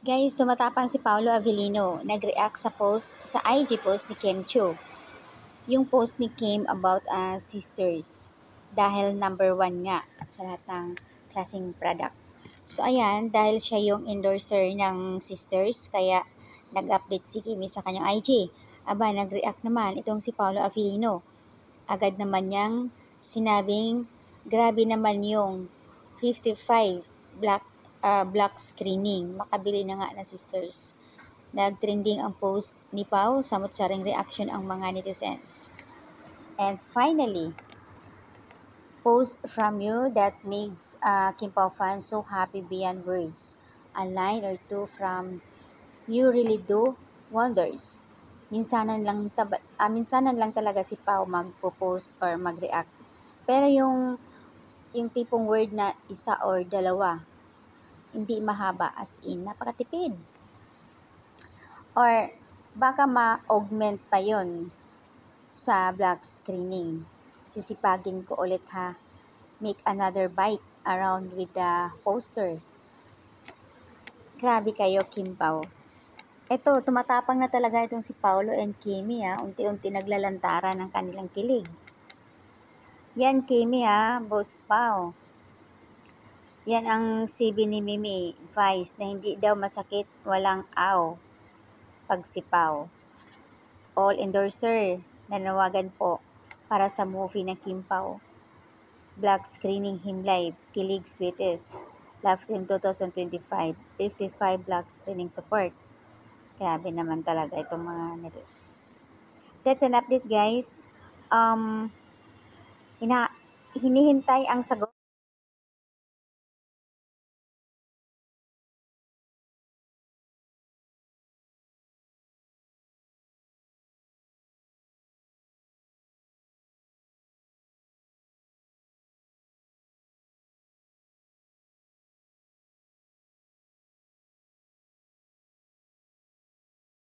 Guys, tumatapang si Paolo Avellino. Nag-react sa post sa IG post ni Kim Chiu. Yung post ni Kim about sisters. Dahil number one nga sa lahat ng klaseng product. So ayan, dahil siya yung endorser ng sisters, kaya nag-update si Kimi sa kanyang IG. Aba, nag-react naman itong si Paolo Avellino. Agad naman niyang sinabing, grabe naman yung 55 black screening. Makabili na nga na sisters. Nag-trending ang post ni Pau, samot-saring reaction ang mga netizens. And finally, post from you that makes Kim Pao fans so happy beyond words. A line or two from You Really Do Wonders. Minsanan lang talaga si Pau magpo-post or mag-react. Pero yung tipong word na isa or dalawa, hindi mahaba, as in napakatipid. Or baka ma-augment pa yon sa black screening. Sisipagin ko ulit ha. Make another bite around with the poster. Grabe kayo, Kim Pao. Eto, tumatapang na talaga itong si Paolo and Kimi ha. Unti-unti naglalantaran ng kanilang kilig. Yan, Kimi ha, Boss Pao. Yan ang sibi ni Mimi Vice na hindi daw masakit, walang aw pagsipaw. All endorser, nanawagan po para sa movie ng Kim Pao. Black screening him live, kilig sweetest. Love Team 2025, 55 black screening support. Grabe naman talaga itong mga netizens. That's an update guys. Hinihintay ang sagot